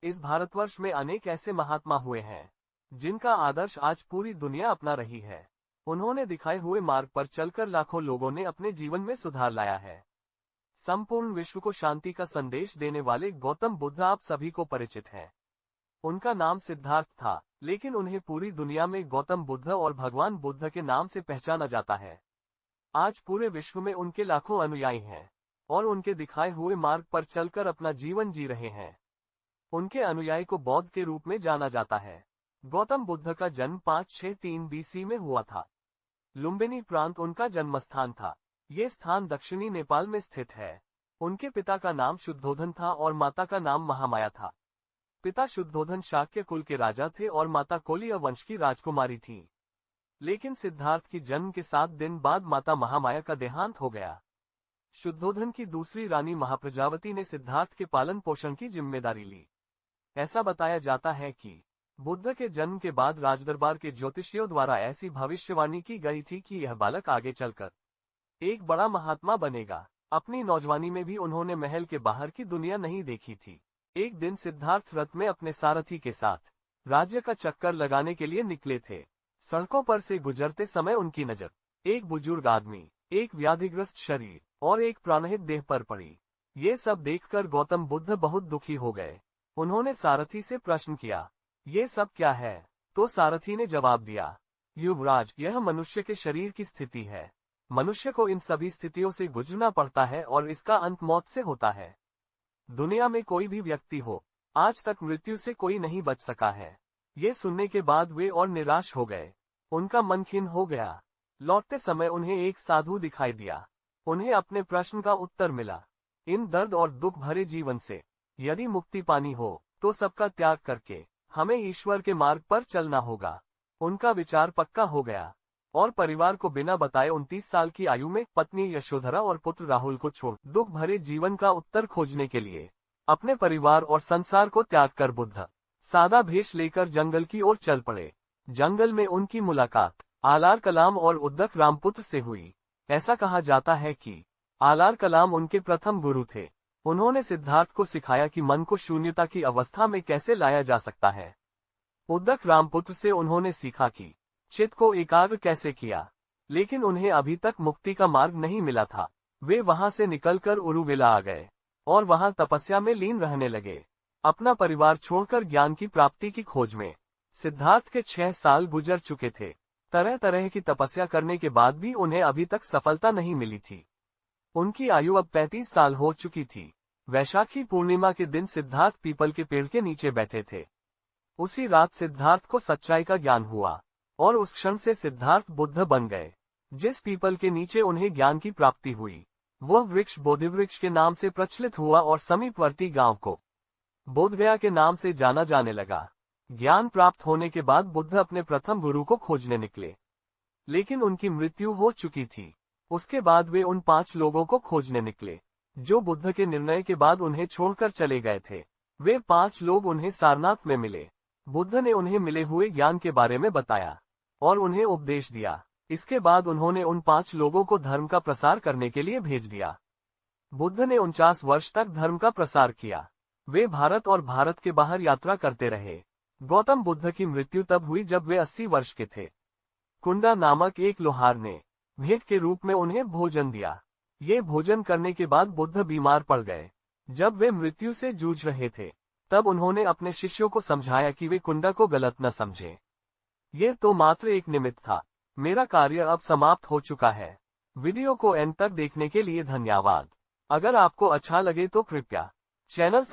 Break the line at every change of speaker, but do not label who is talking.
इस भारतवर्ष में अनेक ऐसे महात्मा हुए हैं जिनका आदर्श आज पूरी दुनिया अपना रही है। उन्होंने दिखाए हुए मार्ग पर चलकर लाखों लोगों ने अपने जीवन में सुधार लाया है। संपूर्ण विश्व को शांति का संदेश देने वाले गौतम बुद्ध आप सभी को परिचित हैं। उनका नाम सिद्धार्थ था, लेकिन उन्हें पूरी दुनिया में गौतम बुद्ध और भगवान बुद्ध के नाम से पहचाना जाता है। आज पूरे विश्व में उनके लाखों अनुयायी हैं और उनके दिखाए हुए मार्ग पर चलकर अपना जीवन जी रहे हैं। उनके अनुयायी को बौद्ध के रूप में जाना जाता है। गौतम बुद्ध का जन्म 563 बीसी में हुआ था। लुम्बिनी प्रांत उनका जन्मस्थान था। ये स्थान दक्षिणी नेपाल में स्थित है। उनके पिता का नाम शुद्धोधन था और माता का नाम महामाया था। पिता शुद्धोधन शाक्य कुल के राजा थे और माता कोलिय वंश की राजकुमारी थी। लेकिन सिद्धार्थ की जन्म के 7 दिन बाद माता महामाया का देहांत हो गया। शुद्धोधन की दूसरी रानी महाप्रजावती ने सिद्धार्थ के पालन पोषण की जिम्मेदारी ली। ऐसा बताया जाता है कि बुद्ध के जन्म के बाद राजदरबार के ज्योतिषियों द्वारा ऐसी भविष्यवाणी की गई थी कि यह बालक आगे चलकर एक बड़ा महात्मा बनेगा। अपनी नौजवानी में भी उन्होंने महल के बाहर की दुनिया नहीं देखी थी। एक दिन सिद्धार्थ रथ में अपने सारथी के साथ राज्य का चक्कर लगाने के लिए निकले थे। सड़कों पर से गुजरते समय उनकी नजर एक बुजुर्ग आदमी, एक व्याधिग्रस्त शरीर और एक प्राणहित देह पर पड़ी। ये सब देखकर गौतम बुद्ध बहुत दुखी हो गए। उन्होंने सारथी से प्रश्न किया, ये सब क्या है? तो सारथी ने जवाब दिया, युवराज, यह मनुष्य के शरीर की स्थिति है। मनुष्य को इन सभी स्थितियों से गुजरना पड़ता है और इसका अंत मौत से होता है। दुनिया में कोई भी व्यक्ति हो, आज तक मृत्यु से कोई नहीं बच सका है। ये सुनने के बाद वे और निराश हो गए। उनका मन खिन्न हो गया। लौटते समय उन्हें एक साधु दिखाई दिया। उन्हें अपने प्रश्न का उत्तर मिला। इन दर्द और दुख भरे जीवन से यदि मुक्ति पानी हो तो सबका त्याग करके हमें ईश्वर के मार्ग पर चलना होगा। उनका विचार पक्का हो गया और परिवार को बिना बताए 29 साल की आयु में पत्नी यशोधरा और पुत्र राहुल को छोड़ दुख भरे जीवन का उत्तर खोजने के लिए अपने परिवार और संसार को त्याग कर बुद्ध सादा भेष लेकर जंगल की ओर चल पड़े। जंगल में उनकी मुलाकात आलार कलाम और उद्दक रामपुत्र से हुई। ऐसा कहा जाता है कि आलार कलाम उनके प्रथम गुरु थे। उन्होंने सिद्धार्थ को सिखाया कि मन को शून्यता की अवस्था में कैसे लाया जा सकता है। उद्दक रामपुत्र से उन्होंने सीखा कि चित्त को एकाग्र कैसे किया, लेकिन उन्हें अभी तक मुक्ति का मार्ग नहीं मिला था। वे वहां से निकलकर उरुविला आ गए और वहां तपस्या में लीन रहने लगे। अपना परिवार छोड़कर ज्ञान की प्राप्ति की खोज में सिद्धार्थ के 6 साल गुजर चुके थे। तरह तरह की तपस्या करने के बाद भी उन्हें अभी तक सफलता नहीं मिली थी। उनकी आयु अब 35 साल हो चुकी थी। वैशाखी पूर्णिमा के दिन सिद्धार्थ पीपल के पेड़ के नीचे बैठे थे। उसी रात सिद्धार्थ को सच्चाई का ज्ञान हुआ और उस क्षण से सिद्धार्थ बुद्ध बन गए। जिस पीपल के नीचे उन्हें ज्ञान की प्राप्ति हुई, वह वृक्ष बोधिवृक्ष के नाम से प्रचलित हुआ और समीपवर्ती गांव को बोधगया के नाम से जाना जाने लगा। ज्ञान प्राप्त होने के बाद बुद्ध अपने प्रथम गुरु को खोजने निकले, लेकिन उनकी मृत्यु हो चुकी थी। उसके बाद वे उन 5 लोगों को खोजने निकले जो बुद्ध के निर्णय के बाद उन्हें छोड़कर चले गए थे। वे 5 लोग उन्हें सारनाथ में मिले। बुद्ध ने उन्हें मिले हुए ज्ञान के बारे में बताया और उन्हें उपदेश दिया। इसके बाद उन्होंने उन 5 लोगों को धर्म का प्रसार करने के लिए भेज दिया। बुद्ध ने 49 वर्ष तक धर्म का प्रसार किया। वे भारत और भारत के बाहर यात्रा करते रहे। गौतम बुद्ध की मृत्यु तब हुई जब वे 80 वर्ष के थे। कुंडा नामक एक लोहार ने भेंट के रूप में उन्हें भोजन दिया। ये भोजन करने के बाद बुद्ध बीमार पड़ गए। जब वे मृत्यु से जूझ रहे थे, तब उन्होंने अपने शिष्यों को समझाया कि वे कुंडा को गलत न समझें। ये तो मात्र एक निमित्त था। मेरा कार्य अब समाप्त हो चुका है। वीडियो को एंड तक देखने के लिए धन्यवाद। अगर आपको अच्छा लगे तो कृपया चैनल